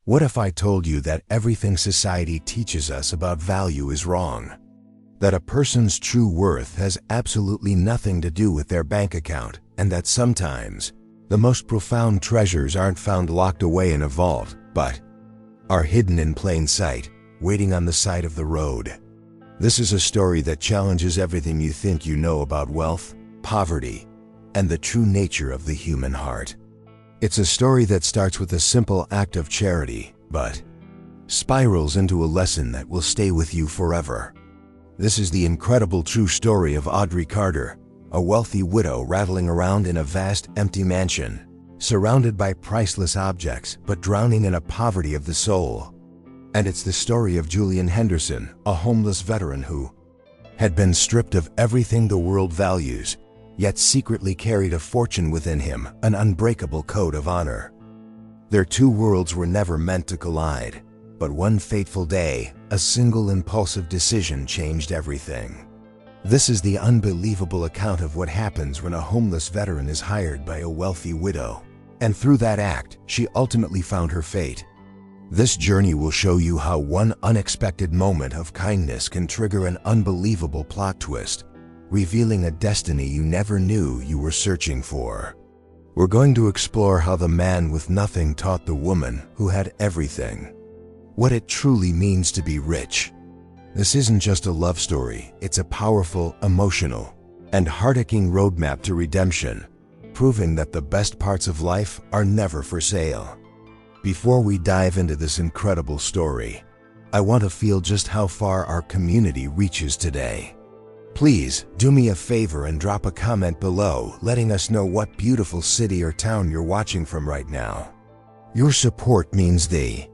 What if I told you that everything society teaches us about value is wrong? That a person's true worth has absolutely nothing to do with their bank account, and that sometimes the most profound treasures aren't found locked away in a vault, but are hidden in plain sight, waiting on the side of the road. This is a story that challenges everything you think you know about wealth, poverty, and the true nature of the human heart. It's a story that starts with a simple act of charity, but spirals into a lesson that will stay with you forever. This is the incredible true story of Audrey Carter, a wealthy widow rattling around in a vast, empty mansion, surrounded by priceless objects but drowning in a poverty of the soul. And it's the story of Julian Henderson, a homeless veteran who had been stripped of everything the world values, yet secretly carried a fortune within him, an unbreakable code of honor. Their two worlds were never meant to collide, but one fateful day, a single impulsive decision changed everything. This is the unbelievable account of what happens when a homeless veteran is hired by a wealthy widow, and through that act, she ultimately found her fate. This journey will show you how one unexpected moment of kindness can trigger an unbelievable plot twist, revealing a destiny you never knew you were searching for. We're going to explore how the man with nothing taught the woman who had everything what it truly means to be rich. This isn't just a love story, it's a powerful, emotional, and heart-aching roadmap to redemption, proving that the best parts of life are never for sale. Before we dive into this incredible story, I want to feel just how far our community reaches today. Please do me a favor and drop a comment below letting us know what beautiful city or town you're watching from right now. Your support means the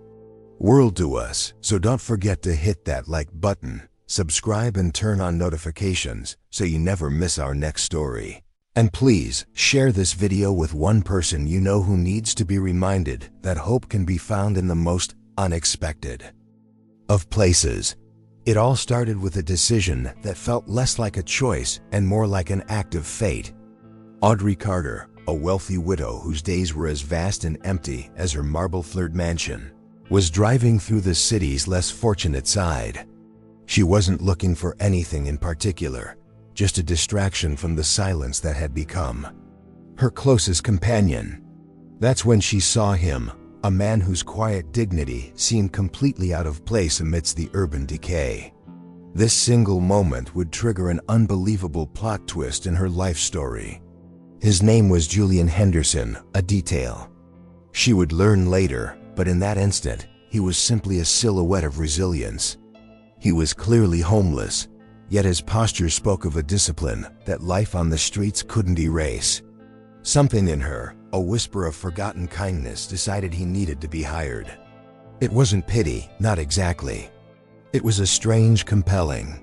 world to us, so don't forget to hit that like button, subscribe and turn on notifications so you never miss our next story. And please share this video with one person you know who needs to be reminded that hope can be found in the most unexpected of places. It all started with a decision that felt less like a choice and more like an act of fate. Audrey Carter, a wealthy widow whose days were as vast and empty as her marble-floored mansion, was driving through the city's less fortunate side. She wasn't looking for anything in particular, just a distraction from the silence that had become her closest companion. That's when she saw him, a man whose quiet dignity seemed completely out of place amidst the urban decay. This single moment would trigger an unbelievable plot twist in her life story. His name was Julian Henderson, a detail she would learn later, but in that instant, he was simply a silhouette of resilience. He was clearly homeless, yet his posture spoke of a discipline that life on the streets couldn't erase. Something in her, a whisper of forgotten kindness, decided he needed to be hired. It wasn't pity, not exactly. It was a strange, compelling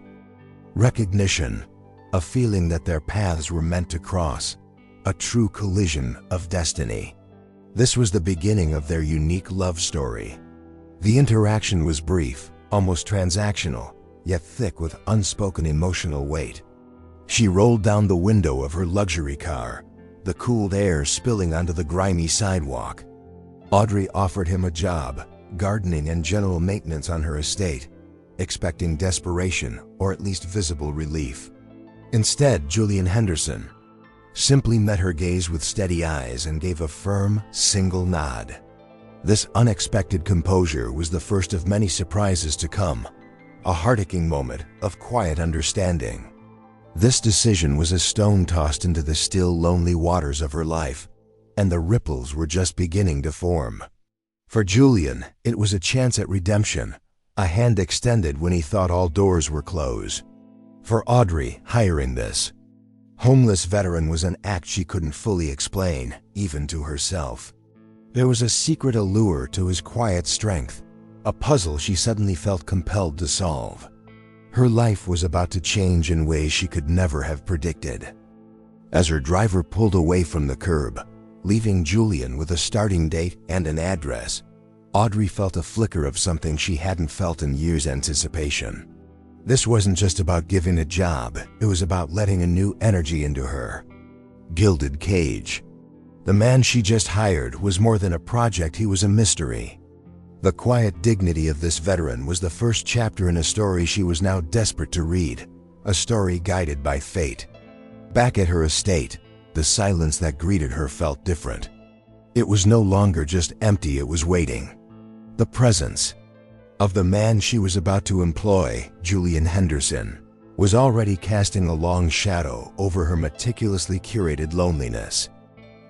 recognition, a feeling that their paths were meant to cross, a true collision of destiny. This was the beginning of their unique love story. The interaction was brief, almost transactional, yet thick with unspoken emotional weight. She rolled down the window of her luxury car, the cooled air spilling onto the grimy sidewalk. Audrey offered him a job, gardening and general maintenance on her estate, expecting desperation or at least visible relief. Instead, Julian Henderson simply met her gaze with steady eyes and gave a firm, single nod. This unexpected composure was the first of many surprises to come, a heart-aching moment of quiet understanding. This decision was a stone tossed into the still, lonely waters of her life, and the ripples were just beginning to form. For Julian, it was a chance at redemption, a hand extended when he thought all doors were closed. For Audrey, hiring this homeless veteran was an act she couldn't fully explain, even to herself. There was a secret allure to his quiet strength, a puzzle she suddenly felt compelled to solve. Her life was about to change in ways she could never have predicted. As her driver pulled away from the curb, leaving Julian with a starting date and an address, Audrey felt a flicker of something she hadn't felt in years: anticipation. This wasn't just about giving a job, it was about letting a new energy into her gilded cage. The man she just hired was more than a project, he was a mystery. The quiet dignity of this veteran was the first chapter in a story she was now desperate to read, a story guided by fate. Back at her estate, the silence that greeted her felt different. It was no longer just empty, it was waiting. The presence of the man she was about to employ, Julian Henderson, was already casting a long shadow over her meticulously curated loneliness.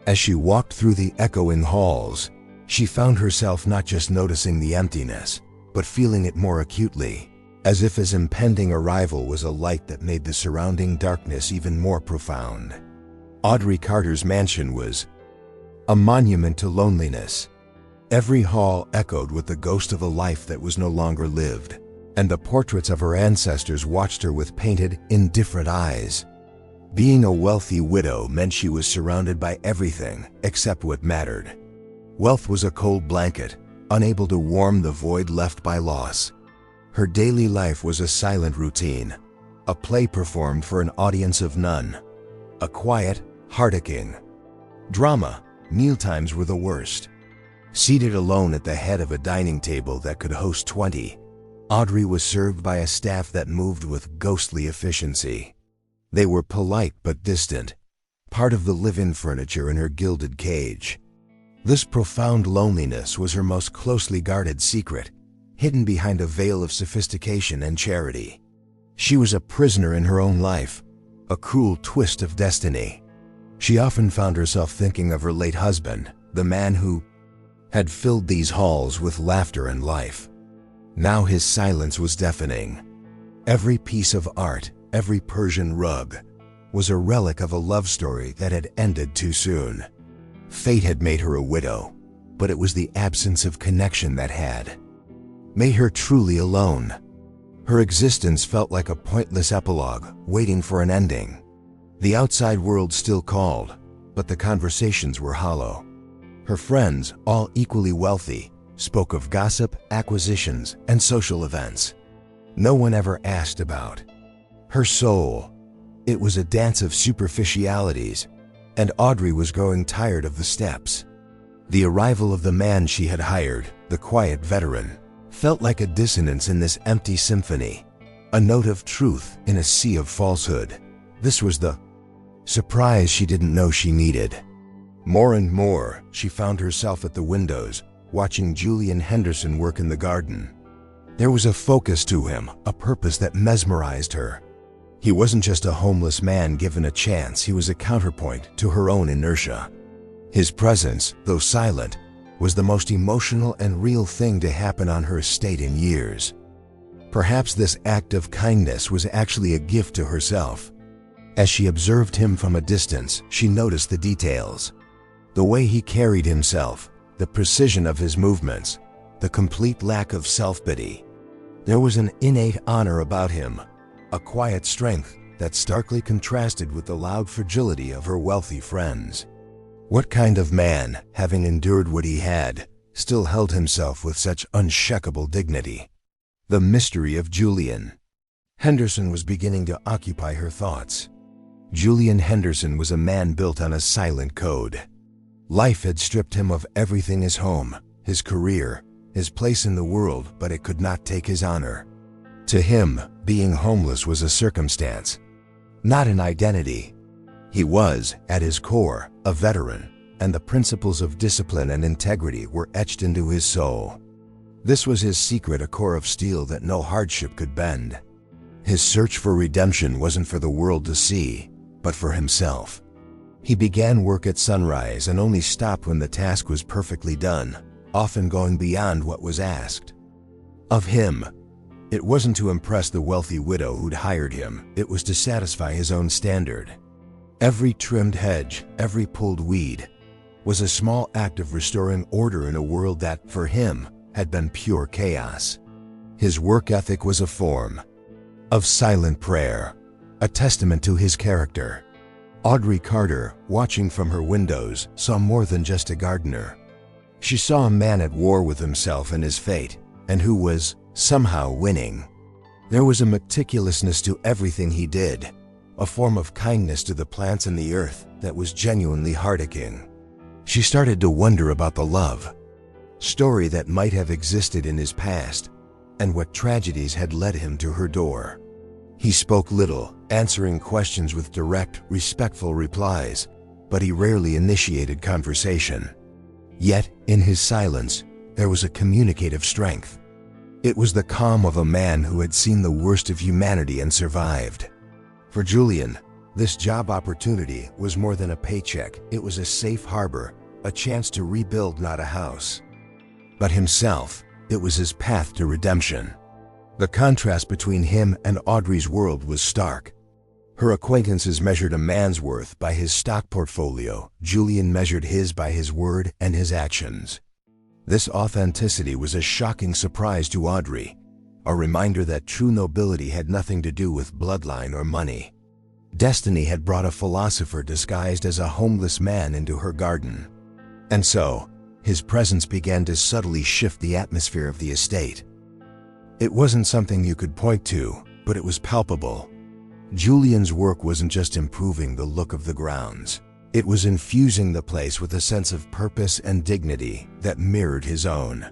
As she walked through the echoing halls, she found herself not just noticing the emptiness, but feeling it more acutely, as if his impending arrival was a light that made the surrounding darkness even more profound. Audrey Carter's mansion was a monument to loneliness. Every hall echoed with the ghost of a life that was no longer lived, and the portraits of her ancestors watched her with painted, indifferent eyes. Being a wealthy widow meant she was surrounded by everything except what mattered. Wealth was a cold blanket, unable to warm the void left by loss. Her daily life was a silent routine, a play performed for an audience of none, a quiet, heart-aching drama. Mealtimes were the worst. Seated alone at the head of a dining table that could host 20, Audrey was served by a staff that moved with ghostly efficiency. They were polite but distant, part of the live-in furniture in her gilded cage. This profound loneliness was her most closely guarded secret, hidden behind a veil of sophistication and charity. She was a prisoner in her own life, a cruel twist of destiny. She often found herself thinking of her late husband, the man who had filled these halls with laughter and life. Now his silence was deafening. Every piece of art, every Persian rug, was a relic of a love story that had ended too soon. Fate had made her a widow, but it was the absence of connection that had made her truly alone. Her existence felt like a pointless epilogue, waiting for an ending. The outside world still called, but the conversations were hollow. Her friends, all equally wealthy, spoke of gossip, acquisitions, and social events. No one ever asked about her soul. It was a dance of superficialities, and Audrey was growing tired of the steps. The arrival of the man she had hired, the quiet veteran, felt like a dissonance in this empty symphony, a note of truth in a sea of falsehood. This was the surprise she didn't know she needed. More and more, she found herself at the windows, watching Julian Henderson work in the garden. There was a focus to him, a purpose that mesmerized her. He wasn't just a homeless man given a chance, he was a counterpoint to her own inertia. His presence, though silent, was the most emotional and real thing to happen on her estate in years. Perhaps this act of kindness was actually a gift to herself. As she observed him from a distance, she noticed the details. The way he carried himself, the precision of his movements, the complete lack of self-pity. There was an innate honor about him, a quiet strength that starkly contrasted with the loud fragility of her wealthy friends. What kind of man, having endured what he had, still held himself with such unshakable dignity? The mystery of Julian Henderson was beginning to occupy her thoughts. Julian Henderson was a man built on a silent code. Life had stripped him of everything: his home, his career, his place in the world, but it could not take his honor. To him, being homeless was a circumstance, not an identity. He was, at his core, a veteran, and the principles of discipline and integrity were etched into his soul. This was his secret, a core of steel that no hardship could bend. His search for redemption wasn't for the world to see, but for himself. He began work at sunrise and only stopped when the task was perfectly done, often going beyond what was asked of him. It wasn't to impress the wealthy widow who'd hired him, it was to satisfy his own standard. Every trimmed hedge, every pulled weed, was a small act of restoring order in a world that, for him, had been pure chaos. His work ethic was a form of silent prayer, a testament to his character. Audrey Carter, watching from her windows, saw more than just a gardener. She saw a man at war with himself and his fate, and who was somehow winning. There was a meticulousness to everything he did, a form of kindness to the plants and the earth that was genuinely heart-aching. She started to wonder about the love story that might have existed in his past, and what tragedies had led him to her door. He spoke little, answering questions with direct, respectful replies, but he rarely initiated conversation. Yet, in his silence, there was a communicative strength. It was the calm of a man who had seen the worst of humanity and survived. For Julian, this job opportunity was more than a paycheck. It was a safe harbor, a chance to rebuild not a house, but himself. It was his path to redemption. The contrast between him and Audrey's world was stark. Her acquaintances measured a man's worth by his stock portfolio. Julian measured his by his word and his actions. This authenticity was a shocking surprise to Audrey, a reminder that true nobility had nothing to do with bloodline or money. Destiny had brought a philosopher disguised as a homeless man into her garden. And so, his presence began to subtly shift the atmosphere of the estate. It wasn't something you could point to, but it was palpable. Julian's work wasn't just improving the look of the grounds. It was infusing the place with a sense of purpose and dignity that mirrored his own.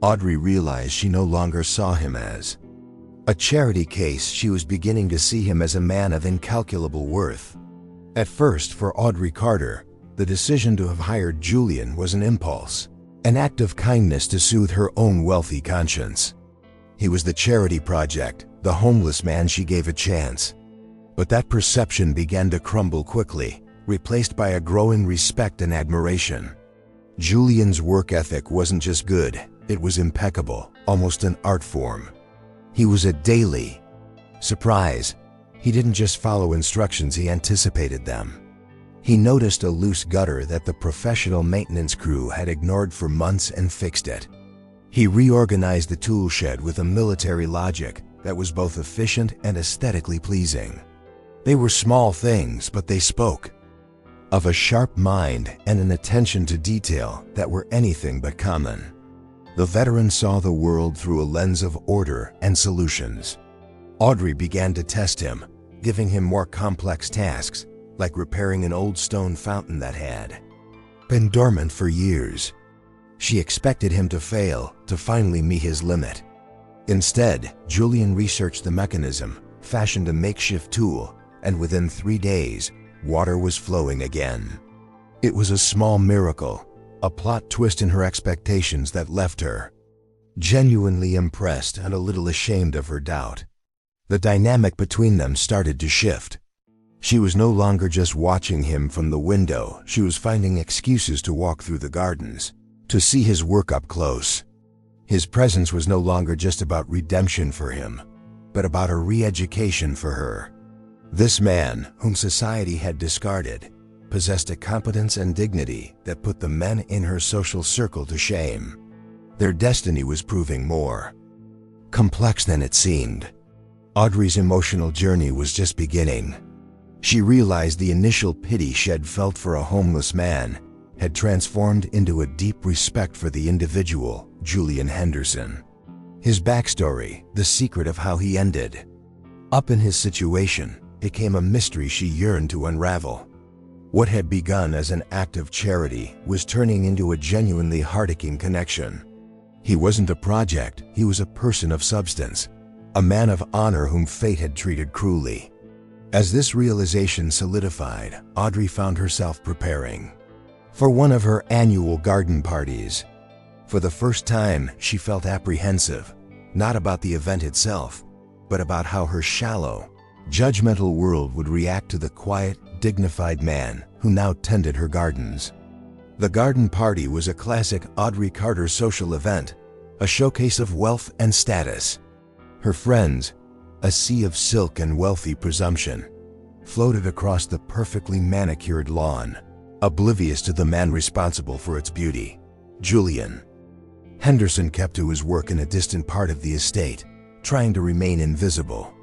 Audrey realized she no longer saw him as a charity case. She was beginning to see him as a man of incalculable worth. At first, for Audrey Carter, the decision to have hired Julian was an impulse, an act of kindness to soothe her own wealthy conscience. He was the charity project, the homeless man she gave a chance. But that perception began to crumble quickly, replaced by a growing respect and admiration. Julian's work ethic wasn't just good, it was impeccable, almost an art form. He was a daily surprise. He didn't just follow instructions, he anticipated them. He noticed a loose gutter that the professional maintenance crew had ignored for months and fixed it. He reorganized the tool shed with a military logic that was both efficient and aesthetically pleasing. They were small things, but they spoke of a sharp mind and an attention to detail that were anything but common. The veteran saw the world through a lens of order and solutions. Audrey began to test him, giving him more complex tasks, like repairing an old stone fountain that had been dormant for years. She expected him to fail, to finally meet his limit. Instead, Julian researched the mechanism, fashioned a makeshift tool, and within 3 days, water was flowing again. It was a small miracle, a plot twist in her expectations that left her genuinely impressed and a little ashamed of her doubt. The dynamic between them started to shift. She was no longer just watching him from the window. She was finding excuses to walk through the gardens, to see his work up close. His presence was no longer just about redemption for him, but about a re-education for her. This man, whom society had discarded, possessed a competence and dignity that put the men in her social circle to shame. Their destiny was proving more complex than it seemed. Audrey's emotional journey was just beginning. She realized the initial pity she had felt for a homeless man had transformed into a deep respect for the individual, Julian Henderson. His backstory, the secret of how he ended up in his situation, became a mystery she yearned to unravel. What had begun as an act of charity was turning into a genuinely heart-aching connection. He wasn't a project, he was a person of substance, a man of honor whom fate had treated cruelly. As this realization solidified, Audrey found herself preparing for one of her annual garden parties. For the first time, she felt apprehensive, not about the event itself, but about how her shallow, judgmental world would react to the quiet, dignified man who now tended her gardens. The garden party was a classic Audrey Carter social event, a showcase of wealth and status. Her friends, a sea of silk and wealthy presumption, floated across the perfectly manicured lawn, oblivious to the man responsible for its beauty. Julian Henderson kept to his work in a distant part of the estate, trying to remain invisible.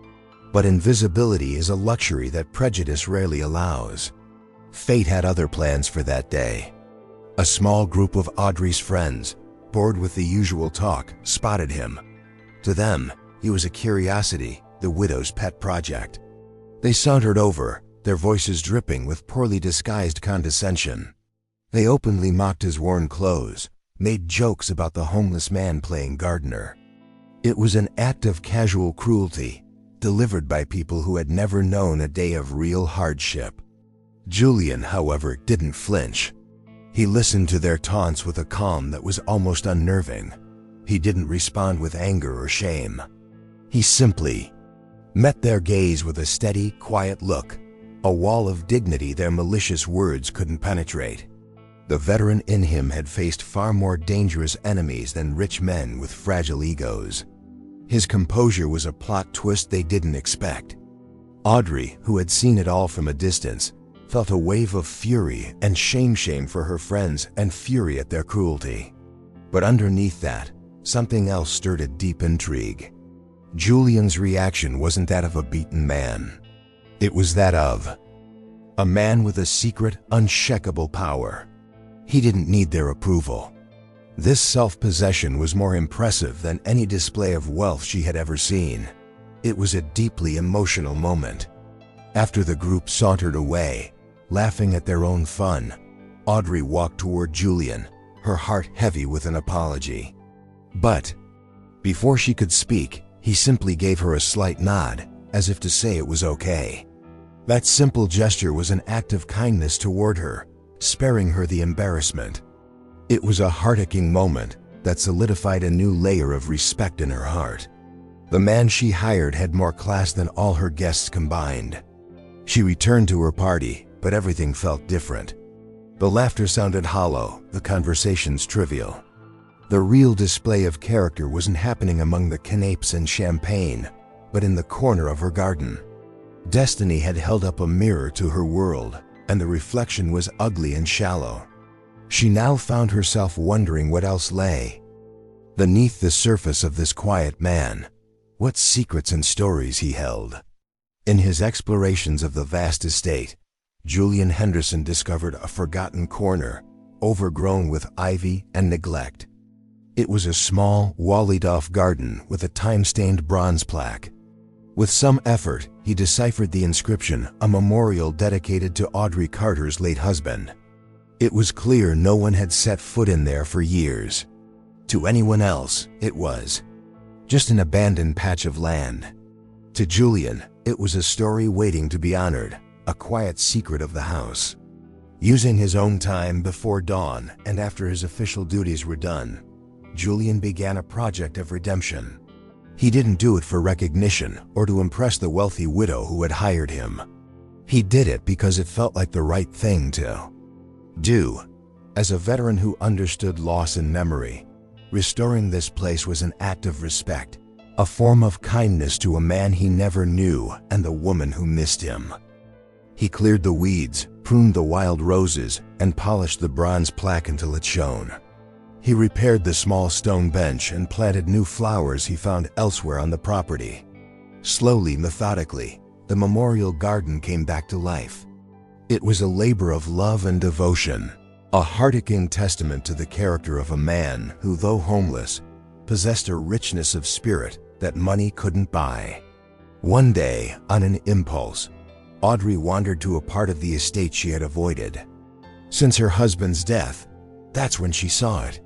But invisibility is a luxury that prejudice rarely allows. Fate had other plans for that day. A small group of Audrey's friends, bored with the usual talk, spotted him. To them, he was a curiosity, the widow's pet project. They sauntered over, their voices dripping with poorly disguised condescension. They openly mocked his worn clothes, made jokes about the homeless man playing gardener. It was an act of casual cruelty, delivered by people who had never known a day of real hardship. Julian, however, didn't flinch. He listened to their taunts with a calm that was almost unnerving. He didn't respond with anger or shame. He simply met their gaze with a steady, quiet look, a wall of dignity their malicious words couldn't penetrate. The veteran in him had faced far more dangerous enemies than rich men with fragile egos. His composure was a plot twist they didn't expect. Audrey, who had seen it all from a distance, felt a wave of fury and shame for her friends and fury at their cruelty. But underneath that, something else stirred a deep intrigue. Julian's reaction wasn't that of a beaten man. It was that of a man with a secret, unshakable power. He didn't need their approval. This self-possession was more impressive than any display of wealth she had ever seen. It was a deeply emotional moment. After the group sauntered away, laughing at their own fun, Audrey walked toward Julian, her heart heavy with an apology. But before she could speak, he simply gave her a slight nod, as if to say it was okay. That simple gesture was an act of kindness toward her, sparing her the embarrassment. It was a heart-aching moment that solidified a new layer of respect in her heart. The man she hired had more class than all her guests combined. She returned to her party, but everything felt different. The laughter sounded hollow, the conversations trivial. The real display of character wasn't happening among the canapes and champagne, but in the corner of her garden. Destiny had held up a mirror to her world, and the reflection was ugly and shallow. She now found herself wondering what else lay beneath the surface of this quiet man, what secrets and stories he held. In his explorations of the vast estate, Julian Henderson discovered a forgotten corner, overgrown with ivy and neglect. It was a small, walled-off garden with a time-stained bronze plaque. With some effort, he deciphered the inscription, a memorial dedicated to Audrey Carter's late husband. It was clear no one had set foot in there for years. To anyone else, it was just an abandoned patch of land. To Julian, it was a story waiting to be honored, a quiet secret of the house. Using his own time before dawn and after his official duties were done, Julian began a project of redemption. He didn't do it for recognition or to impress the wealthy widow who had hired him. He did it because it felt like the right thing to do. As a veteran who understood loss and memory, restoring this place was an act of respect, a form of kindness to a man he never knew and the woman who missed him. He cleared the weeds, pruned the wild roses, and polished the bronze plaque until it shone. He repaired the small stone bench and planted new flowers he found elsewhere on the property. Slowly, methodically, the memorial garden came back to life. It was a labor of love and devotion, a heart-aching testament to the character of a man who, though homeless, possessed a richness of spirit that money couldn't buy. One day, on an impulse, Audrey wandered to a part of the estate she had avoided. Since her husband's death, that's when she saw it.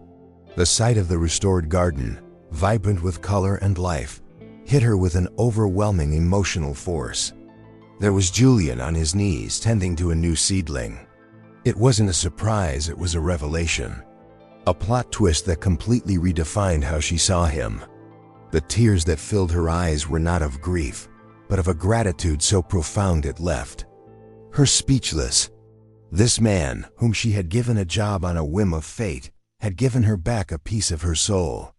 The sight of the restored garden, vibrant with color and life, hit her with an overwhelming emotional force. There was Julian on his knees tending to a new seedling. It wasn't a surprise, it was a revelation. A plot twist that completely redefined how she saw him. The tears that filled her eyes were not of grief, but of a gratitude so profound it left her speechless. This man, whom she had given a job on a whim of fate, had given her back a piece of her soul.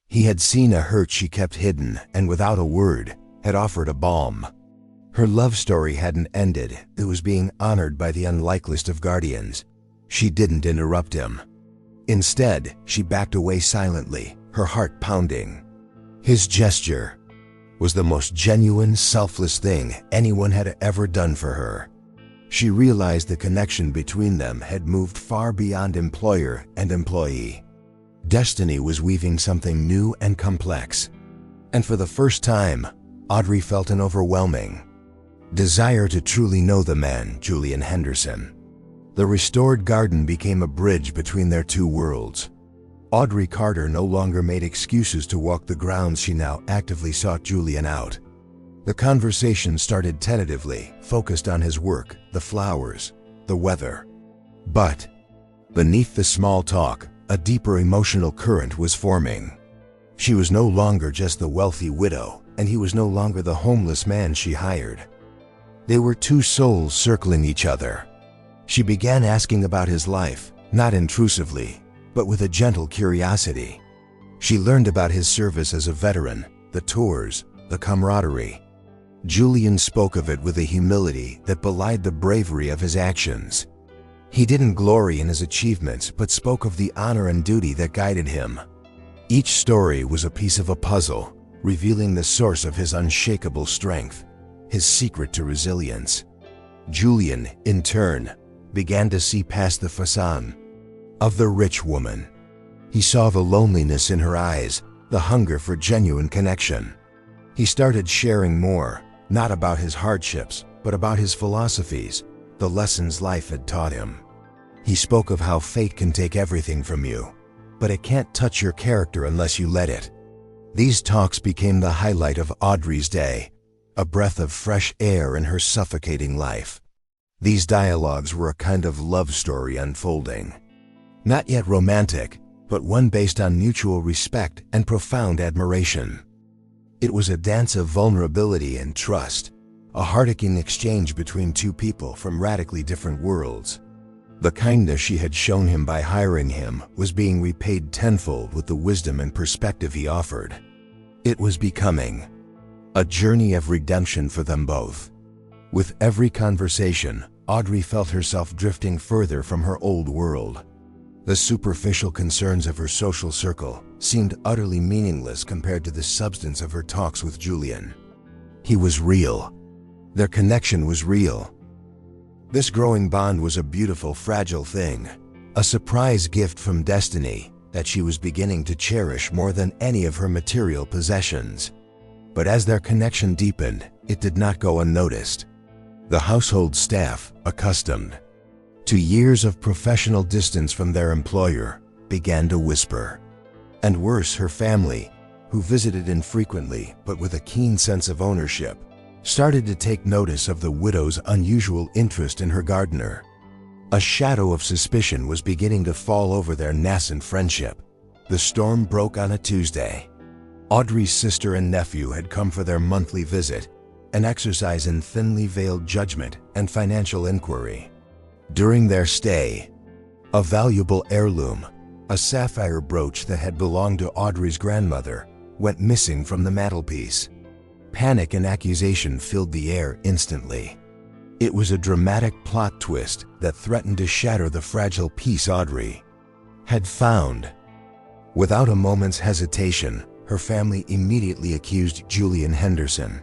He had seen a hurt she kept hidden and without a word, had offered a balm. Her love story hadn't ended, it was being honored by the unlikeliest of guardians. She didn't interrupt him. Instead, she backed away silently, her heart pounding. His gesture was the most genuine, selfless thing anyone had ever done for her. She realized the connection between them had moved far beyond employer and employee. Destiny was weaving something new and complex. And for the first time, Audrey felt an overwhelming desire to truly know the man, Julian Henderson. The restored garden became a bridge between their two worlds. Audrey Carter no longer made excuses to walk the grounds. She now actively sought Julian out. The conversation started tentatively, focused on his work, the flowers, the weather. But beneath the small talk, a deeper emotional current was forming. She was no longer just the wealthy widow, and he was no longer the homeless man she hired. They were two souls circling each other. She began asking about his life, not intrusively, but with a gentle curiosity. She learned about his service as a veteran, the tours, the camaraderie. Julian spoke of it with a humility that belied the bravery of his actions. He didn't glory in his achievements, but spoke of the honor and duty that guided him. Each story was a piece of a puzzle, revealing the source of his unshakable strength, his secret to resilience. Julian, in turn, began to see past the facade of the rich woman. He saw the loneliness in her eyes, the hunger for genuine connection. He started sharing more, not about his hardships, but about his philosophies, the lessons life had taught him. He spoke of how fate can take everything from you, but it can't touch your character unless you let it. These talks became the highlight of Audrey's day, a breath of fresh air in her suffocating life. These dialogues were a kind of love story unfolding. Not yet romantic, but one based on mutual respect and profound admiration. It was a dance of vulnerability and trust, a heartaching exchange between two people from radically different worlds. The kindness she had shown him by hiring him was being repaid tenfold with the wisdom and perspective he offered. It was becoming a journey of redemption for them both. With every conversation, Audrey felt herself drifting further from her old world. The superficial concerns of her social circle seemed utterly meaningless compared to the substance of her talks with Julian. He was real. Their connection was real. This growing bond was a beautiful, fragile thing, a surprise gift from destiny that she was beginning to cherish more than any of her material possessions. But as their connection deepened, it did not go unnoticed. The household staff, accustomed to years of professional distance from their employer, began to whisper. And worse, her family, who visited infrequently but with a keen sense of ownership, started to take notice of the widow's unusual interest in her gardener. A shadow of suspicion was beginning to fall over their nascent friendship. The storm broke on a Tuesday. Audrey's sister and nephew had come for their monthly visit, an exercise in thinly veiled judgment and financial inquiry. During their stay, a valuable heirloom, a sapphire brooch that had belonged to Audrey's grandmother, went missing from the mantelpiece. Panic and accusation filled the air instantly. It was a dramatic plot twist that threatened to shatter the fragile peace Audrey had found. Without a moment's hesitation, her family immediately accused Julian Henderson.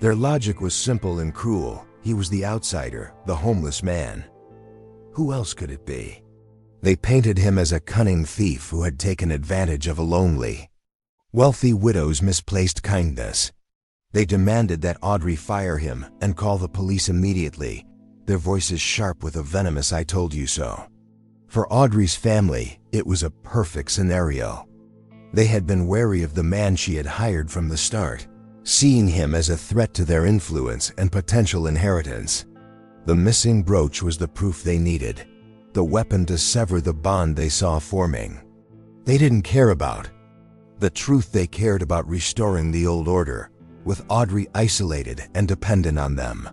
Their logic was simple and cruel. He was the outsider, the homeless man. Who else could it be? They painted him as a cunning thief who had taken advantage of a lonely, wealthy widow's misplaced kindness. They demanded that Audrey fire him and call the police immediately, their voices sharp with a venomous "I told you so." For Audrey's family, it was a perfect scenario. They had been wary of the man she had hired from the start, seeing him as a threat to their influence and potential inheritance. The missing brooch was the proof they needed, the weapon to sever the bond they saw forming. They didn't care about the truth, they cared about restoring the old order, with Audrey isolated and dependent on them.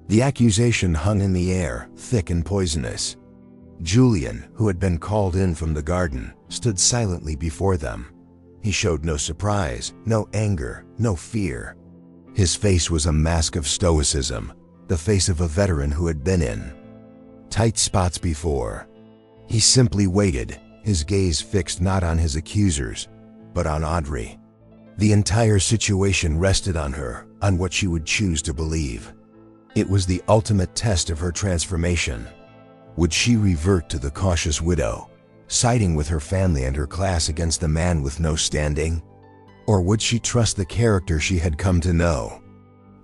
The accusation hung in the air, thick and poisonous. Julian, who had been called in from the garden, stood silently before them. He showed no surprise, no anger, no fear. His face was a mask of stoicism, the face of a veteran who had been in tight spots before. He simply waited, his gaze fixed not on his accusers, but on Audrey. The entire situation rested on her, on what she would choose to believe. It was the ultimate test of her transformation. Would she revert to the cautious widow, siding with her family and her class against the man with no standing? Or would she trust the character she had come to know?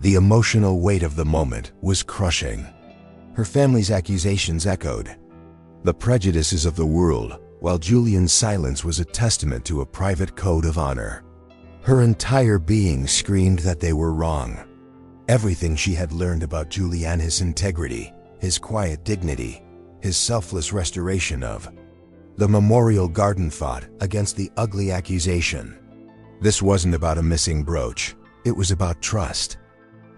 The emotional weight of the moment was crushing. Her family's accusations echoed the prejudices of the world, while Julian's silence was a testament to a private code of honor. Her entire being screamed that they were wrong. Everything she had learned about Julian, his integrity, his quiet dignity, his selfless restoration of the memorial garden, fought against the ugly accusation. This wasn't about a missing brooch. It was about trust.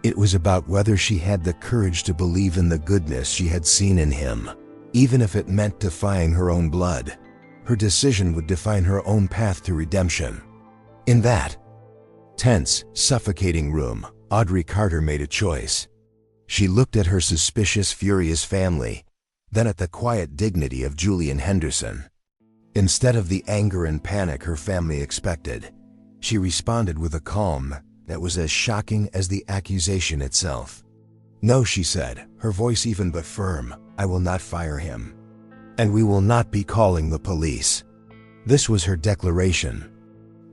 It was about whether she had the courage to believe in the goodness she had seen in him. Even if it meant defying her own blood, her decision would define her own path to redemption. In that tense, suffocating room, Audrey Carter made a choice. She looked at her suspicious, furious family, then at the quiet dignity of Julian Henderson. Instead of the anger and panic her family expected, she responded with a calm that was as shocking as the accusation itself. "No," she said, her voice even but firm, "I will not fire him. And we will not be calling the police." This was her declaration,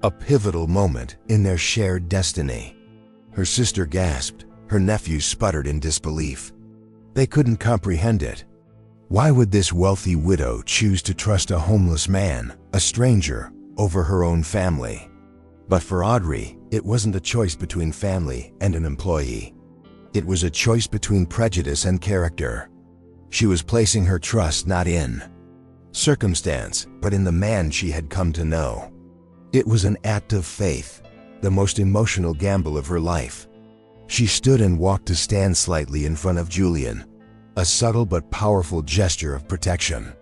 a pivotal moment in their shared destiny. Her sister gasped, her nephews sputtered in disbelief. They couldn't comprehend it. Why would this wealthy widow choose to trust a homeless man, a stranger, over her own family? But for Audrey, it wasn't a choice between family and an employee. It was a choice between prejudice and character. She was placing her trust not in circumstance, but in the man she had come to know. It was an act of faith, the most emotional gamble of her life. She stood and walked to stand slightly in front of Julian, a subtle but powerful gesture of protection.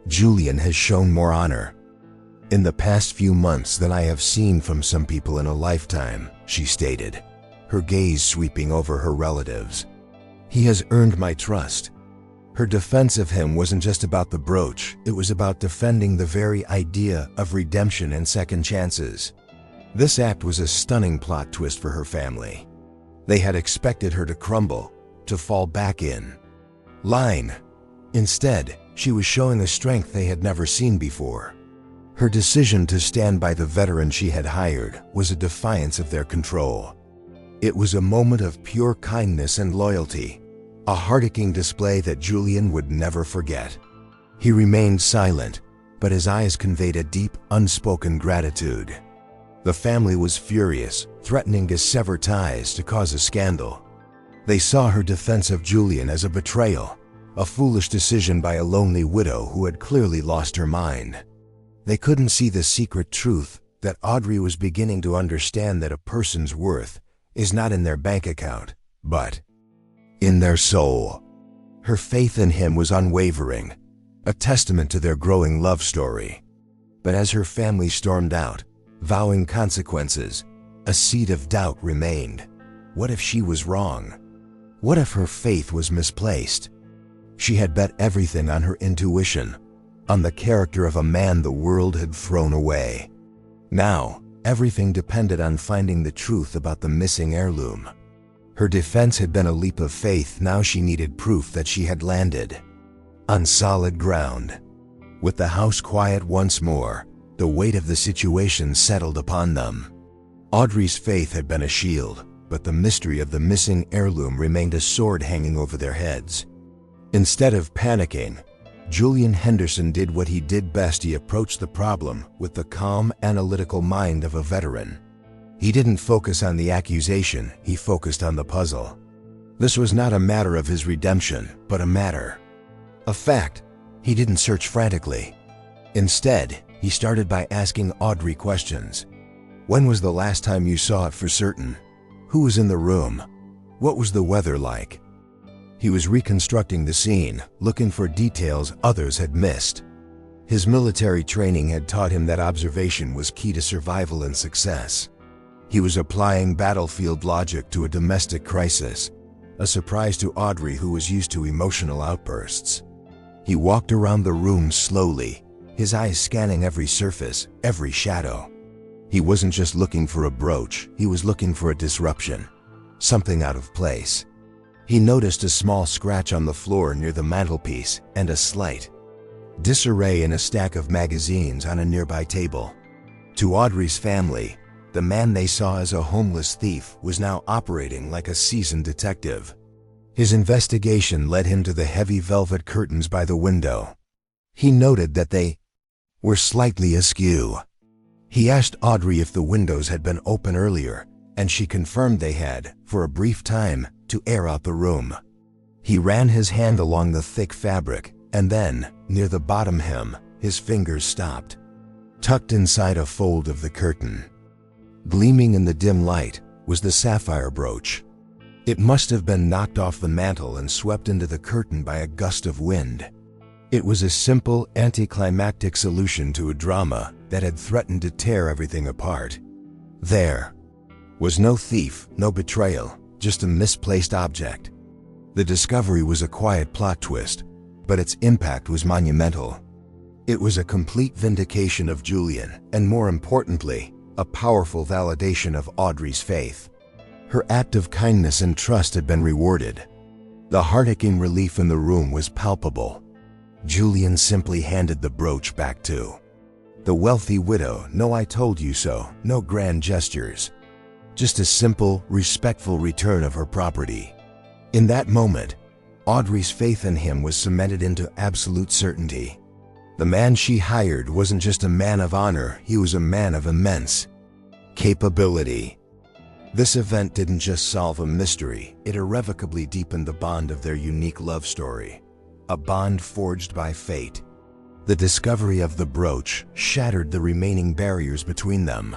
"Julian has shown more honor in the past few months than I have seen from some people in a lifetime," she stated, her gaze sweeping over her relatives. "He has earned my trust." Her defense of him wasn't just about the brooch, it was about defending the very idea of redemption and second chances. This act was a stunning plot twist for her family. They had expected her to crumble, to fall back in line. Instead, she was showing a strength they had never seen before. Her decision to stand by the veteran she had hired was a defiance of their control. It was a moment of pure kindness and loyalty, a heartaching display that Julian would never forget. He remained silent, but his eyes conveyed a deep, unspoken gratitude. The family was furious, threatening to sever ties to cause a scandal. They saw her defense of Julian as a betrayal, a foolish decision by a lonely widow who had clearly lost her mind. They couldn't see the secret truth that Audrey was beginning to understand, that a person's worth is not in their bank account, but in their soul. Her faith in him was unwavering, a testament to their growing love story. But as her family stormed out, vowing consequences, a seed of doubt remained. What if she was wrong? What if her faith was misplaced? She had bet everything on her intuition, on the character of a man the world had thrown away. Now, everything depended on finding the truth about the missing heirloom. Her defense had been a leap of faith. Now she needed proof that she had landed on solid ground. With the house quiet once more, the weight of the situation settled upon them. Audrey's faith had been a shield, but the mystery of the missing heirloom remained a sword hanging over their heads. Instead of panicking, Julian Henderson did what he did best. He approached the problem with the calm, analytical mind of a veteran. He didn't focus on the accusation, he focused on the puzzle. This was not a matter of his redemption, but a matter of fact. He didn't search frantically. Instead, he started by asking Audrey questions. When was the last time you saw it for certain? Who was in the room? What was the weather like? He was reconstructing the scene, looking for details others had missed. His military training had taught him that observation was key to survival and success. He was applying battlefield logic to a domestic crisis, a surprise to Audrey, who was used to emotional outbursts. He walked around the room slowly, his eyes scanning every surface, every shadow. He wasn't just looking for a brooch, he was looking for a disruption, something out of place. He noticed a small scratch on the floor near the mantelpiece and a slight disarray in a stack of magazines on a nearby table. To Audrey's family, the man they saw as a homeless thief was now operating like a seasoned detective. His investigation led him to the heavy velvet curtains by the window. He noted that they were slightly askew. He asked Audrey if the windows had been open earlier, and she confirmed they had, for a brief time, to air out the room. He ran his hand along the thick fabric, and then, near the bottom hem, his fingers stopped. Tucked inside a fold of the curtain, gleaming in the dim light, was the sapphire brooch. It must have been knocked off the mantel and swept into the curtain by a gust of wind. It was a simple, anticlimactic solution to a drama that had threatened to tear everything apart. There was no thief, no betrayal, just a misplaced object. The discovery was a quiet plot twist, but its impact was monumental. It was a complete vindication of Julian, and more importantly, a powerful validation of Audrey's faith. Her act of kindness and trust had been rewarded. The heart-aching relief in the room was palpable. Julian simply handed the brooch back to the wealthy widow. No "I told you so," no grand gestures. Just a simple, respectful return of her property. In that moment, Audrey's faith in him was cemented into absolute certainty. The man she hired wasn't just a man of honor, he was a man of immense capability. This event didn't just solve a mystery, it irrevocably deepened the bond of their unique love story. A bond forged by fate. The discovery of the brooch shattered the remaining barriers between them.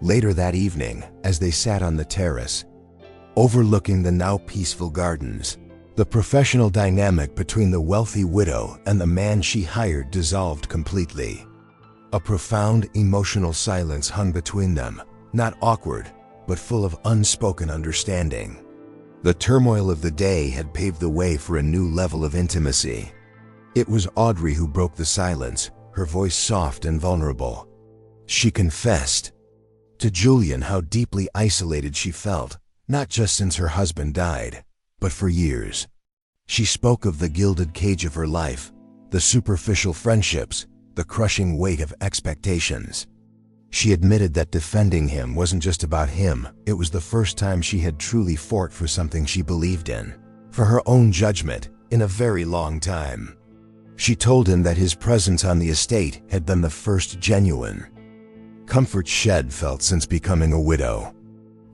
Later that evening, as they sat on the terrace, overlooking the now peaceful gardens, the professional dynamic between the wealthy widow and the man she hired dissolved completely. A profound emotional silence hung between them, not awkward, but full of unspoken understanding. The turmoil of the day had paved the way for a new level of intimacy. It was Audrey who broke the silence, her voice soft and vulnerable. She confessed to Julian how deeply isolated she felt, not just since her husband died, but for years. She spoke of the gilded cage of her life, the superficial friendships, the crushing weight of expectations. She admitted that defending him wasn't just about him, it was the first time she had truly fought for something she believed in, for her own judgment, in a very long time. She told him that his presence on the estate had been the first genuine comfort she'd felt since becoming a widow.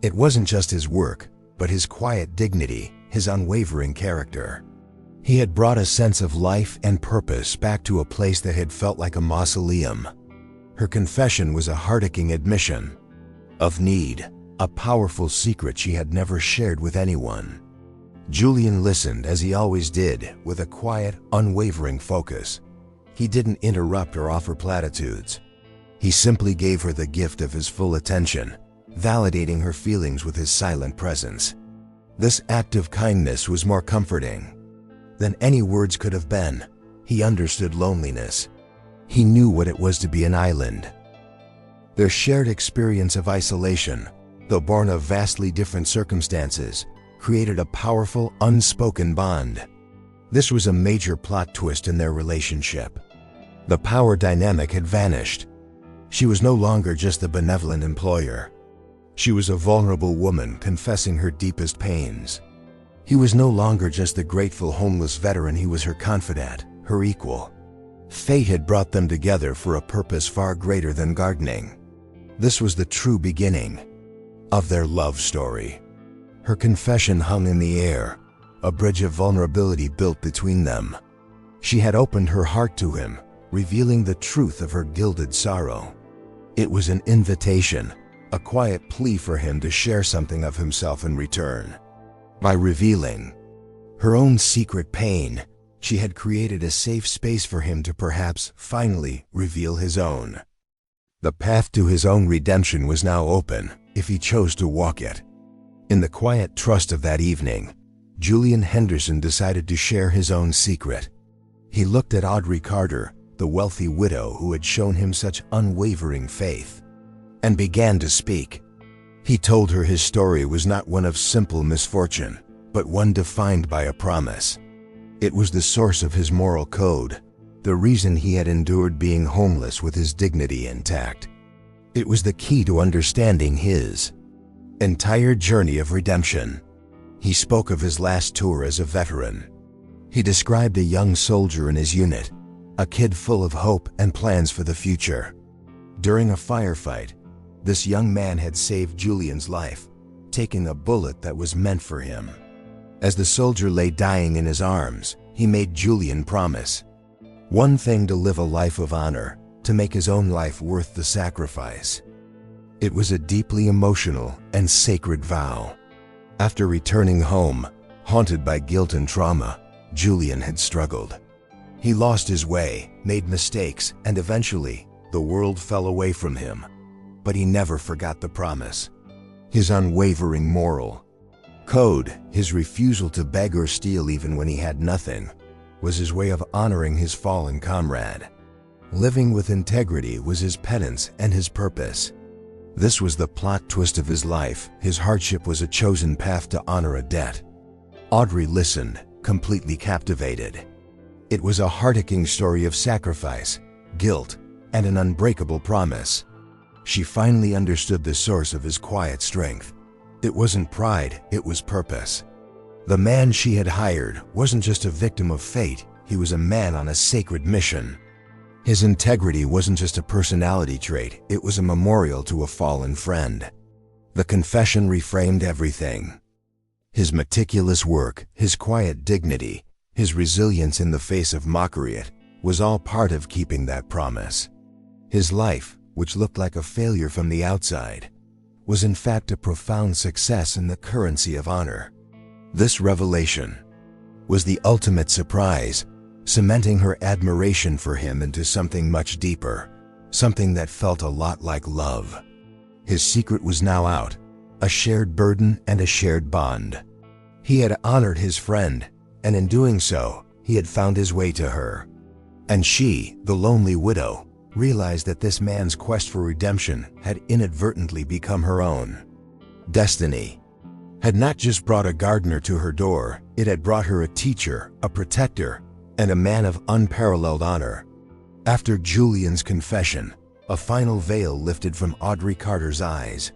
It wasn't just his work, but his quiet dignity, his unwavering character. He had brought a sense of life and purpose back to a place that had felt like a mausoleum. Her confession was a heart-aching admission of need, a powerful secret she had never shared with anyone. Julian listened, as he always did, with a quiet, unwavering focus. He didn't interrupt or offer platitudes. He simply gave her the gift of his full attention, validating her feelings with his silent presence. This act of kindness was more comforting than any words could have been. He understood loneliness. He knew what it was to be an island. Their shared experience of isolation, though born of vastly different circumstances, created a powerful, unspoken bond. This was a major plot twist in their relationship. The power dynamic had vanished. She was no longer just the benevolent employer. She was a vulnerable woman confessing her deepest pains. He was no longer just the grateful homeless veteran, he was her confidant, her equal. Fate had brought them together for a purpose far greater than gardening. This was the true beginning of their love story. Her confession hung in the air, a bridge of vulnerability built between them. She had opened her heart to him, revealing the truth of her gilded sorrow. It was an invitation, a quiet plea for him to share something of himself in return. By revealing her own secret pain, she had created a safe space for him to perhaps finally reveal his own. The path to his own redemption was now open, if he chose to walk it. In the quiet trust of that evening, Julian Henderson decided to share his own secret. He looked at Audrey Carter, the wealthy widow who had shown him such unwavering faith, and began to speak. He told her his story was not one of simple misfortune, but one defined by a promise. It was the source of his moral code, the reason he had endured being homeless with his dignity intact. It was the key to understanding his entire journey of redemption. He spoke of his last tour as a veteran. He described a young soldier in his unit, a kid full of hope and plans for the future. During a firefight, this young man had saved Julian's life, taking a bullet that was meant for him. As the soldier lay dying in his arms, he made Julian promise. One thing: to live a life of honor, to make his own life worth the sacrifice. It was a deeply emotional and sacred vow. After returning home, haunted by guilt and trauma, Julian had struggled. He lost his way, made mistakes, and eventually, the world fell away from him. But he never forgot the promise. His unwavering moral code, his refusal to beg or steal even when he had nothing, was his way of honoring his fallen comrade. Living with integrity was his penance and his purpose. This was the plot twist of his life. His hardship was a chosen path to honor a debt. Audrey listened, completely captivated. It was a heartaching story of sacrifice, guilt, and an unbreakable promise. She finally understood the source of his quiet strength. It wasn't pride, it was purpose. The man she had hired wasn't just a victim of fate, he was a man on a sacred mission. His integrity wasn't just a personality trait, it was a memorial to a fallen friend. The confession reframed everything. His meticulous work, his quiet dignity, his resilience in the face of mockery, it was all part of keeping that promise. His life, which looked like a failure from the outside, was in fact a profound success in the currency of honor. This revelation was the ultimate surprise, cementing her admiration for him into something much deeper, something that felt a lot like love. His secret was now out, a shared burden and a shared bond. He had honored his friend, and in doing so, he had found his way to her. And she, the lonely widow, realized that this man's quest for redemption had inadvertently become her own. Destiny had not just brought a gardener to her door, it had brought her a teacher, a protector, and a man of unparalleled honor. After Julian's confession, a final veil lifted from Audrey Carter's eyes.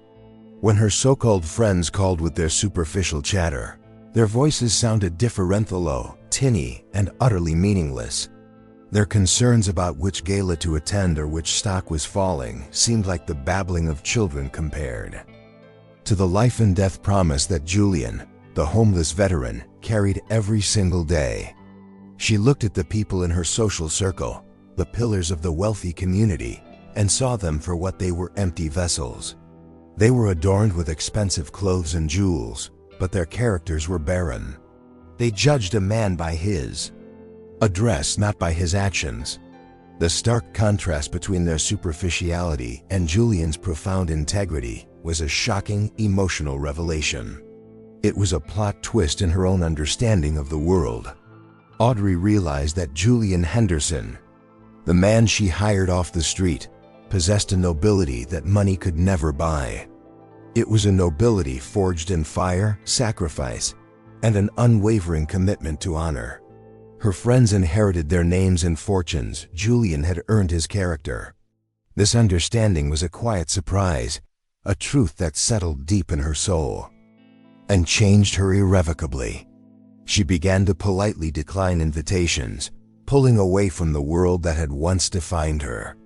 When her so-called friends called with their superficial chatter, their voices sounded differential, tinny, and utterly meaningless. Their concerns about which gala to attend or which stock was falling seemed like the babbling of children compared to the life and death promise that Julian, the homeless veteran, carried every single day. She looked at the people in her social circle, the pillars of the wealthy community, and saw them for what they were: empty vessels. They were adorned with expensive clothes and jewels, but their characters were barren. They judged a man by his address, not by his actions. The stark contrast between their superficiality and Julian's profound integrity was a shocking, emotional revelation. It was a plot twist in her own understanding of the world. Audrey realized that Julian Henderson, the man she hired off the street, possessed a nobility that money could never buy. It was a nobility forged in fire, sacrifice, and an unwavering commitment to honor. Her friends inherited their names and fortunes. Julian had earned his character. This understanding was a quiet surprise, a truth that settled deep in her soul and changed her irrevocably. She began to politely decline invitations, pulling away from the world that had once defined her.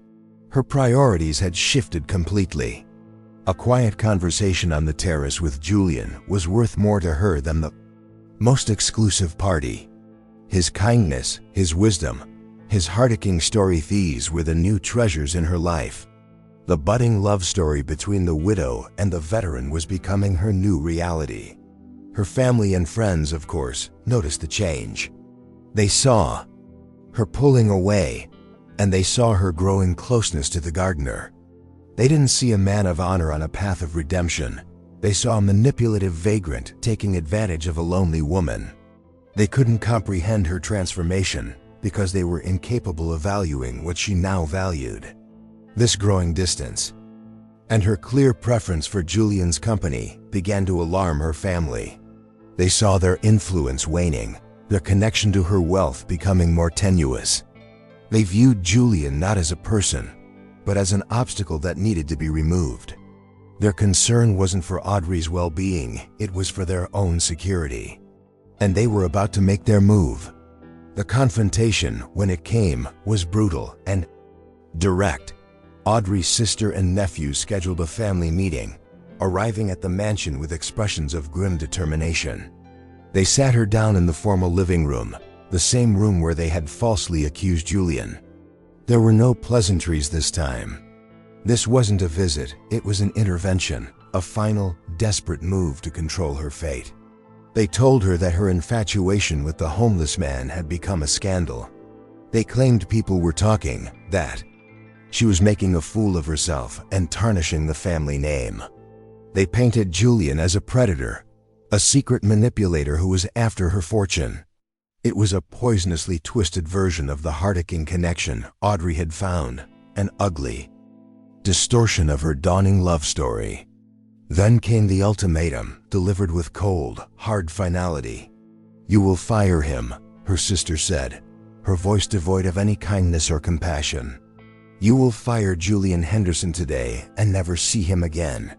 Her priorities had shifted completely. A quiet conversation on the terrace with Julian was worth more to her than the most exclusive party. His kindness, his wisdom, his heartaching story, these were the new treasures in her life. The budding love story between the widow and the veteran was becoming her new reality. Her family and friends, of course, noticed the change. They saw her pulling away, and they saw her growing closeness to the gardener. They didn't see a man of honor on a path of redemption. They saw a manipulative vagrant taking advantage of a lonely woman. They couldn't comprehend her transformation because they were incapable of valuing what she now valued. This growing distance and her clear preference for Julian's company began to alarm her family. They saw their influence waning, their connection to her wealth becoming more tenuous. They viewed Julian not as a person, but as an obstacle that needed to be removed. Their concern wasn't for Audrey's well-being, it was for their own security. And they were about to make their move. The confrontation, when it came, was brutal and direct. Audrey's sister and nephew scheduled a family meeting, arriving at the mansion with expressions of grim determination. They sat her down in the formal living room, the same room where they had falsely accused Julian. There were no pleasantries this time. This wasn't a visit, it was an intervention, a final, desperate move to control her fate. They told her that her infatuation with the homeless man had become a scandal. They claimed people were talking, that she was making a fool of herself and tarnishing the family name. They painted Julian as a predator, a secret manipulator who was after her fortune. It was a poisonously twisted version of the heart-aching connection Audrey had found, an ugly distortion of her dawning love story. Then came the ultimatum, delivered with cold, hard finality. "You will fire him," her sister said, her voice devoid of any kindness or compassion. "You will fire Julian Henderson today and never see him again,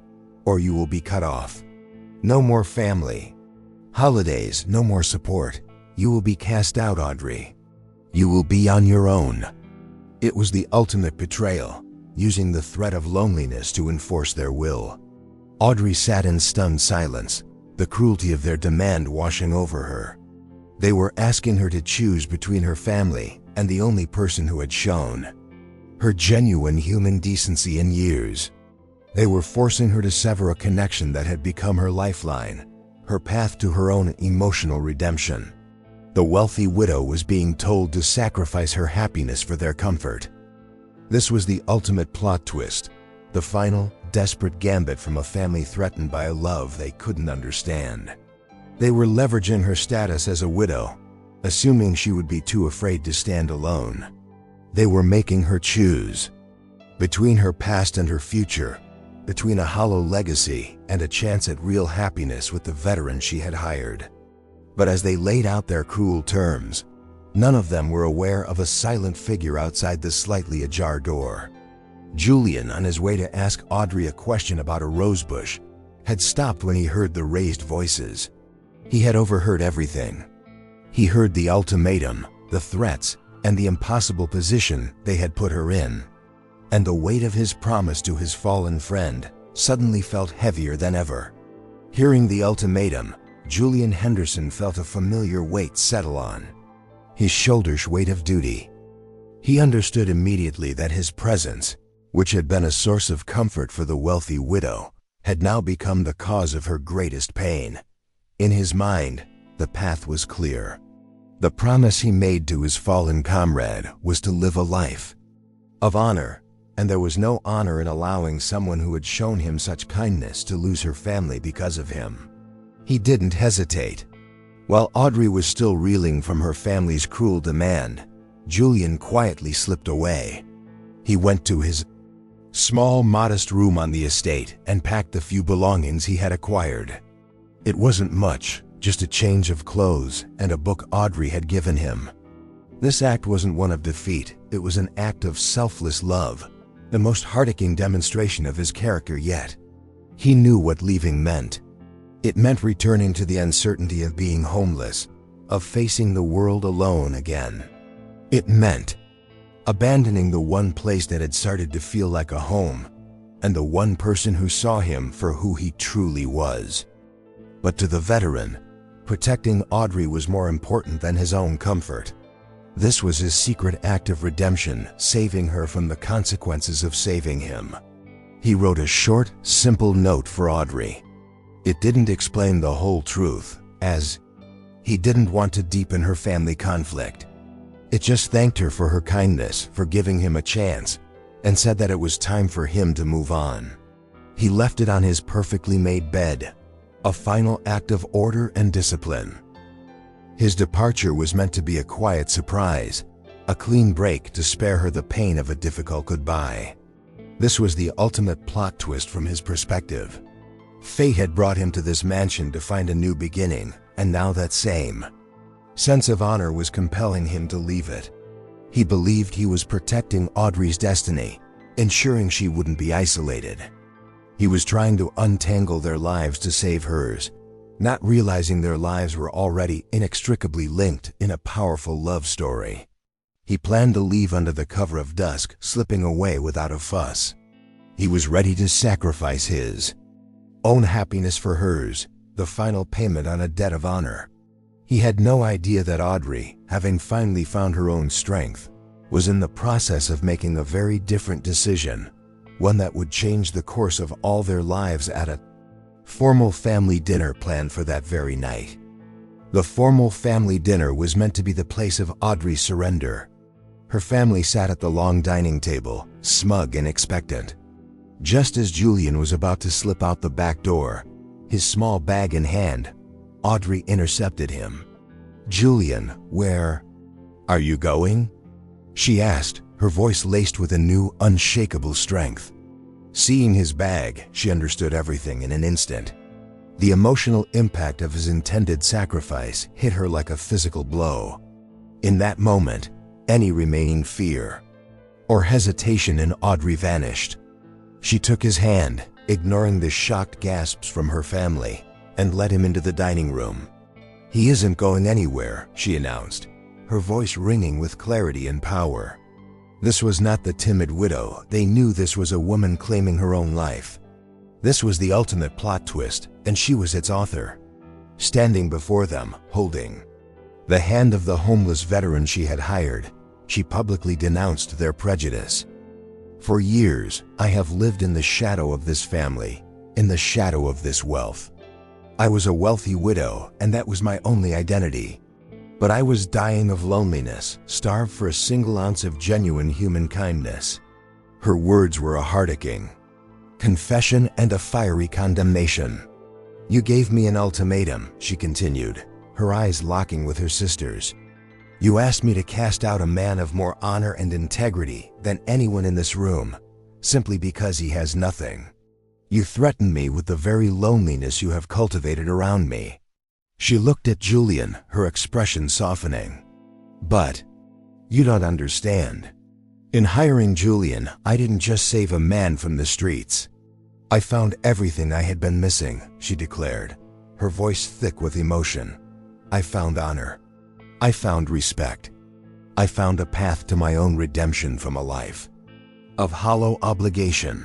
or you will be cut off. No more family. Holidays, no more support. You will be cast out, Audrey. You will be on your own." It was the ultimate betrayal, using the threat of loneliness to enforce their will. Audrey sat in stunned silence, the cruelty of their demand washing over her. They were asking her to choose between her family and the only person who had shown her genuine human decency in years. They were forcing her to sever a connection that had become her lifeline, her path to her own emotional redemption. The wealthy widow was being told to sacrifice her happiness for their comfort. This was the ultimate plot twist, the final, desperate gambit from a family threatened by a love they couldn't understand. They were leveraging her status as a widow, assuming she would be too afraid to stand alone. They were making her choose between her past and her future, between a hollow legacy and a chance at real happiness with the veteran she had hired. But as they laid out their cruel terms, none of them were aware of a silent figure outside the slightly ajar door. Julian, on his way to ask Audrey a question about a rosebush, had stopped when he heard the raised voices. He had overheard everything. He heard the ultimatum, the threats, and the impossible position they had put her in. And the weight of his promise to his fallen friend suddenly felt heavier than ever. Hearing the ultimatum, Julian Henderson felt a familiar weight settle on his shoulders, weight of duty. He understood immediately that his presence, which had been a source of comfort for the wealthy widow, had now become the cause of her greatest pain. In his mind, the path was clear. The promise he made to his fallen comrade was to live a life of honor, and there was no honor in allowing someone who had shown him such kindness to lose her family because of him. He didn't hesitate. While Audrey was still reeling from her family's cruel demand, Julian quietly slipped away. He went to his small, modest room on the estate and packed the few belongings he had acquired. It wasn't much, just a change of clothes and a book Audrey had given him. This act wasn't one of defeat, it was an act of selfless love, the most heart-aching demonstration of his character yet. He knew what leaving meant. It meant returning to the uncertainty of being homeless, of facing the world alone again. It meant abandoning the one place that had started to feel like a home, and the one person who saw him for who he truly was. But to the veteran, protecting Audrey was more important than his own comfort. This was his secret act of redemption, saving her from the consequences of saving him. He wrote a short, simple note for Audrey. It didn't explain the whole truth, as he didn't want to deepen her family conflict. It just thanked her for her kindness, for giving him a chance, and said that it was time for him to move on. He left it on his perfectly made bed, a final act of order and discipline. His departure was meant to be a quiet surprise, a clean break to spare her the pain of a difficult goodbye. This was the ultimate plot twist from his perspective. Fate had brought him to this mansion to find a new beginning, and now that same sense of honor was compelling him to leave it. He believed he was protecting Audrey's destiny, ensuring she wouldn't be isolated. He was trying to untangle their lives to save hers, not realizing their lives were already inextricably linked in a powerful love story. He planned to leave under the cover of dusk, slipping away without a fuss. He was ready to sacrifice his own happiness for hers, the final payment on a debt of honor. He had no idea that Audrey, having finally found her own strength, was in the process of making a very different decision, one that would change the course of all their lives. At a formal family dinner planned for that very night. The formal family dinner was meant to be the place of Audrey's surrender. Her family sat at the long dining table, smug and expectant. Just as Julian was about to slip out the back door, his small bag in hand, Audrey intercepted him. "Julian, where are you going?" she asked, her voice laced with a new, unshakable strength. Seeing his bag, she understood everything in an instant. The emotional impact of his intended sacrifice hit her like a physical blow. In that moment, any remaining fear or hesitation in Audrey vanished. She took his hand, ignoring the shocked gasps from her family, and led him into the dining room. "He isn't going anywhere," she announced, her voice ringing with clarity and power. This was not the timid widow. They knew this was a woman claiming her own life. This was the ultimate plot twist, and she was its author. Standing before them, holding the hand of the homeless veteran she had hired, she publicly denounced their prejudice. "For years, I have lived in the shadow of this family, in the shadow of this wealth. I was a wealthy widow, and that was my only identity. But I was dying of loneliness, starved for a single ounce of genuine human kindness." Her words were a heart-aching confession and a fiery condemnation. "You gave me an ultimatum," she continued, her eyes locking with her sister's. "You asked me to cast out a man of more honor and integrity than anyone in this room, simply because he has nothing. You threatened me with the very loneliness you have cultivated around me." She looked at Julian, her expression softening. "But you don't understand. In hiring Julian, I didn't just save a man from the streets. I found everything I had been missing," she declared, her voice thick with emotion. "I found honor. I found respect. I found a path to my own redemption from a life of hollow obligation."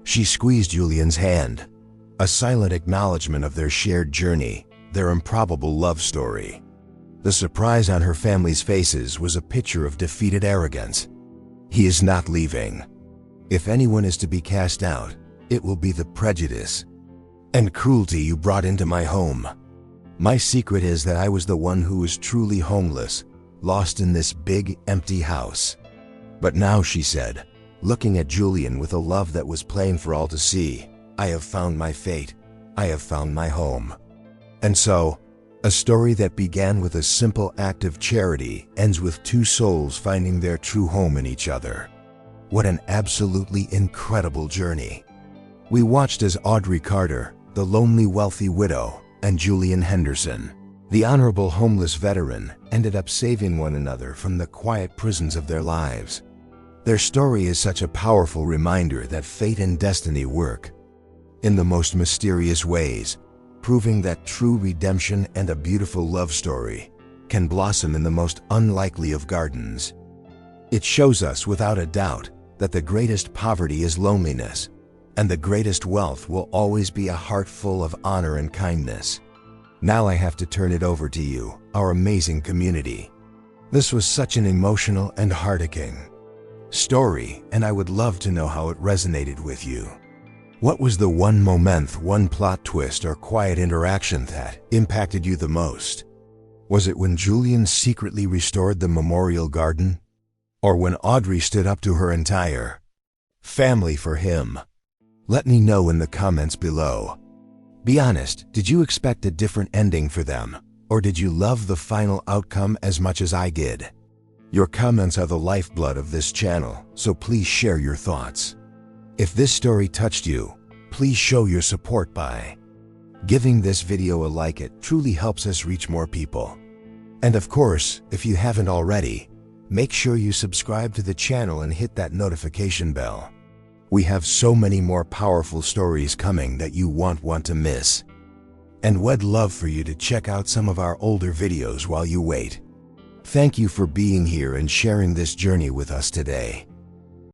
She squeezed Julian's hand, a silent acknowledgement of their shared journey, their improbable love story. The surprise on her family's faces was a picture of defeated arrogance. "He is not leaving. If anyone is to be cast out, it will be the prejudice and cruelty you brought into my home. My secret is that I was the one who was truly homeless, lost in this big, empty house. But now," she said, looking at Julian with a love that was plain for all to see, "I have found my fate. I have found my home." And so, a story that began with a simple act of charity ends with two souls finding their true home in each other. What an absolutely incredible journey. We watched as Audrey Carter, the lonely wealthy widow, and Julian Henderson, the honorable homeless veteran, ended up saving one another from the quiet prisons of their lives. Their story is such a powerful reminder that fate and destiny work in the most mysterious ways, proving that true redemption and a beautiful love story can blossom in the most unlikely of gardens. It shows us without a doubt that the greatest poverty is loneliness, and the greatest wealth will always be a heart full of honor and kindness. Now I have to turn it over to you, our amazing community. This was such an emotional and heart-aching story, and I would love to know how it resonated with you. What was the one moment, one plot twist, or quiet interaction that impacted you the most? Was it when Julian secretly restored the memorial garden? Or when Audrey stood up to her entire family for him? Let me know in the comments below. Be honest, did you expect a different ending for them? Or did you love the final outcome as much as I did? Your comments are the lifeblood of this channel, so please share your thoughts. If this story touched you, please show your support by giving this video a like. It truly helps us reach more people. And of course, if you haven't already, make sure you subscribe to the channel and hit that notification bell. We have so many more powerful stories coming that you won't want to miss. And we'd love for you to check out some of our older videos while you wait. Thank you for being here and sharing this journey with us today.